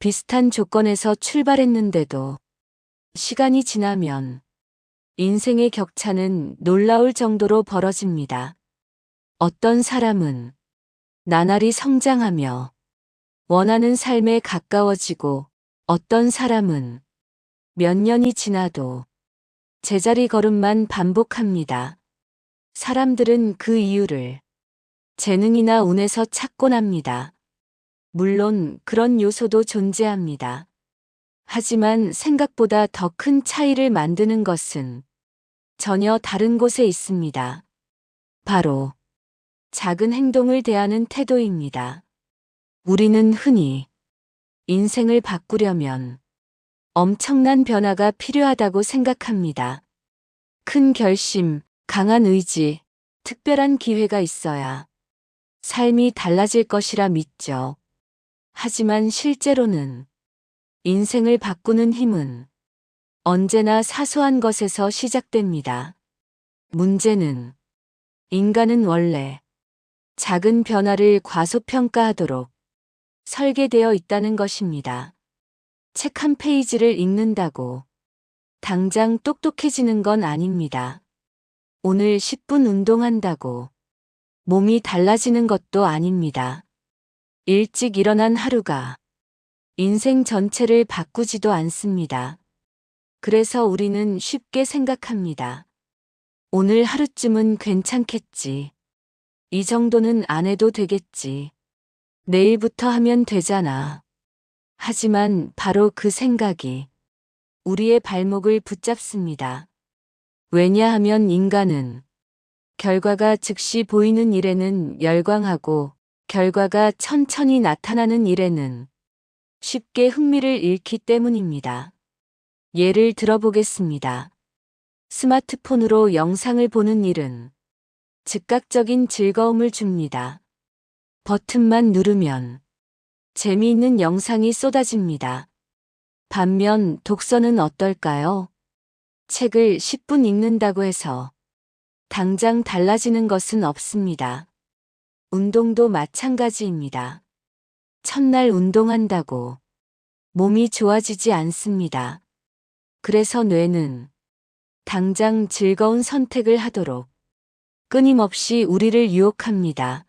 비슷한 조건에서 출발했는데도 시간이 지나면 인생의 격차는 놀라울 정도로 벌어집니다. 어떤 사람은 나날이 성장하며 원하는 삶에 가까워지고 어떤 사람은 몇 년이 지나도 제자리 걸음만 반복합니다. 사람들은 그 이유를 재능이나 운에서 찾곤 합니다. 물론 그런 요소도 존재합니다. 하지만 생각보다 더 큰 차이를 만드는 것은 전혀 다른 곳에 있습니다. 바로 작은 행동을 대하는 태도입니다. 우리는 흔히 인생을 바꾸려면 엄청난 변화가 필요하다고 생각합니다. 큰 결심, 강한 의지, 특별한 기회가 있어야 삶이 달라질 것이라 믿죠. 하지만 실제로는 인생을 바꾸는 힘은 언제나 사소한 것에서 시작됩니다. 문제는 인간은 원래 작은 변화를 과소평가하도록 설계되어 있다는 것입니다. 책 한 페이지를 읽는다고 당장 똑똑해지는 건 아닙니다. 오늘 10분 운동한다고 몸이 달라지는 것도 아닙니다. 일찍 일어난 하루가 인생 전체를 바꾸지도 않습니다. 그래서 우리는 쉽게 생각합니다. 오늘 하루쯤은 괜찮겠지. 이 정도는 안 해도 되겠지. 내일부터 하면 되잖아. 하지만 바로 그 생각이 우리의 발목을 붙잡습니다. 왜냐하면 인간은 결과가 즉시 보이는 일에는 열광하고 결과가 천천히 나타나는 일에는 쉽게 흥미를 잃기 때문입니다. 예를 들어보겠습니다. 스마트폰으로 영상을 보는 일은 즉각적인 즐거움을 줍니다. 버튼만 누르면 재미있는 영상이 쏟아집니다. 반면 독서는 어떨까요? 책을 10분 읽는다고 해서 당장 달라지는 것은 없습니다. 운동도 마찬가지입니다. 첫날 운동한다고 몸이 좋아지지 않습니다. 그래서 뇌는 당장 즐거운 선택을 하도록 끊임없이 우리를 유혹합니다.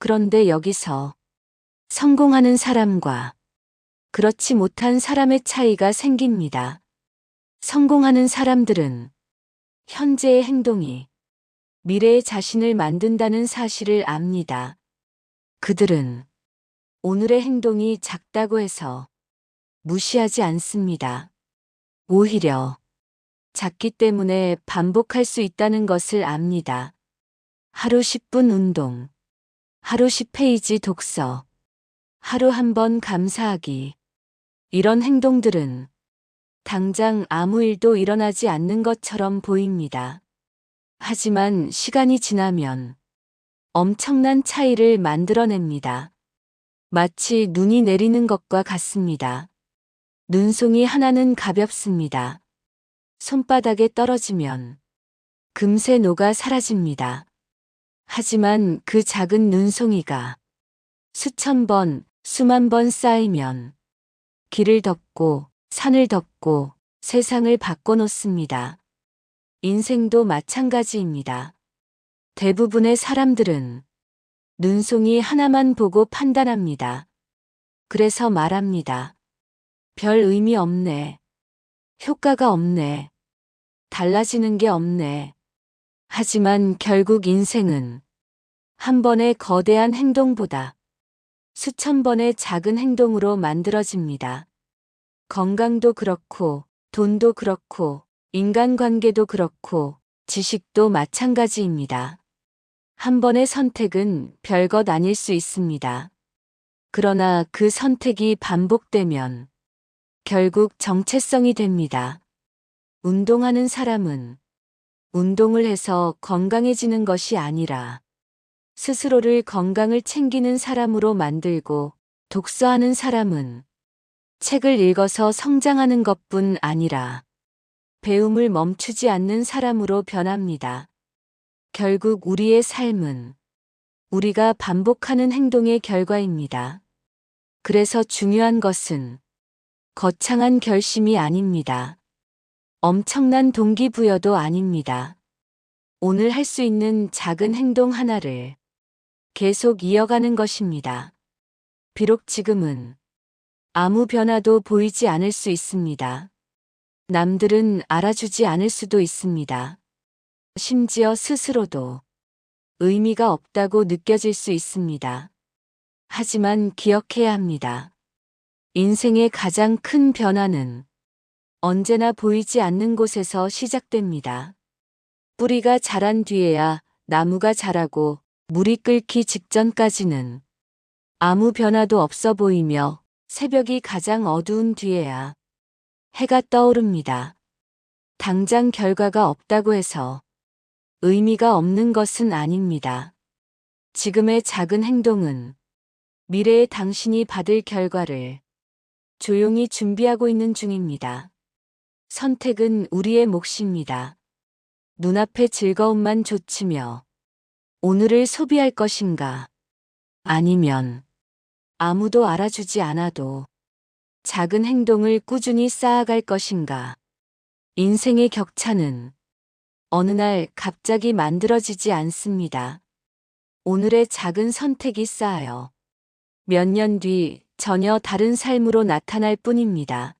그런데 여기서 성공하는 사람과 그렇지 못한 사람의 차이가 생깁니다. 성공하는 사람들은 현재의 행동이 미래의 자신을 만든다는 사실을 압니다. 그들은 오늘의 행동이 작다고 해서 무시하지 않습니다. 오히려 작기 때문에 반복할 수 있다는 것을 압니다. 하루 10분 운동, 하루 10페이지 독서, 하루 한 번 감사하기. 이런 행동들은 당장 아무 일도 일어나지 않는 것처럼 보입니다. 하지만 시간이 지나면 엄청난 차이를 만들어냅니다. 마치 눈이 내리는 것과 같습니다. 눈송이 하나는 가볍습니다. 손바닥에 떨어지면 금세 녹아 사라집니다. 하지만 그 작은 눈송이가 수천 번, 수만 번 쌓이면 길을 덮고 산을 덮고 세상을 바꿔놓습니다. 인생도 마찬가지입니다. 대부분의 사람들은 눈송이 하나만 보고 판단합니다. 그래서 말합니다. 별 의미 없네. 효과가 없네. 달라지는 게 없네. 하지만 결국 인생은 한 번의 거대한 행동보다 수천 번의 작은 행동으로 만들어집니다. 건강도 그렇고, 돈도 그렇고, 인간관계도 그렇고, 지식도 마찬가지입니다. 한 번의 선택은 별것 아닐 수 있습니다. 그러나 그 선택이 반복되면 결국 정체성이 됩니다. 운동하는 사람은 운동을 해서 건강해지는 것이 아니라 스스로를 건강을 챙기는 사람으로 만들고, 독서하는 사람은 책을 읽어서 성장하는 것뿐 아니라 배움을 멈추지 않는 사람으로 변합니다. 결국 우리의 삶은 우리가 반복하는 행동의 결과입니다. 그래서 중요한 것은 거창한 결심이 아닙니다. 엄청난 동기부여도 아닙니다. 오늘 할 수 있는 작은 행동 하나를 계속 이어가는 것입니다. 비록 지금은 아무 변화도 보이지 않을 수 있습니다. 남들은 알아주지 않을 수도 있습니다. 심지어 스스로도 의미가 없다고 느껴질 수 있습니다. 하지만 기억해야 합니다. 인생의 가장 큰 변화는 언제나 보이지 않는 곳에서 시작됩니다. 뿌리가 자란 뒤에야 나무가 자라고 물이 끓기 직전까지는 아무 변화도 없어 보이며 새벽이 가장 어두운 뒤에야 해가 떠오릅니다. 당장 결과가 없다고 해서 의미가 없는 것은 아닙니다. 지금의 작은 행동은 미래의 당신이 받을 결과를 조용히 준비하고 있는 중입니다. 선택은 우리의 몫입니다. 눈앞의 즐거움만 좇으며 오늘을 소비할 것인가? 아니면 아무도 알아주지 않아도 작은 행동을 꾸준히 쌓아갈 것인가? 인생의 격차는 어느 날 갑자기 만들어지지 않습니다. 오늘의 작은 선택이 쌓여 몇 년 뒤 전혀 다른 삶으로 나타날 뿐입니다.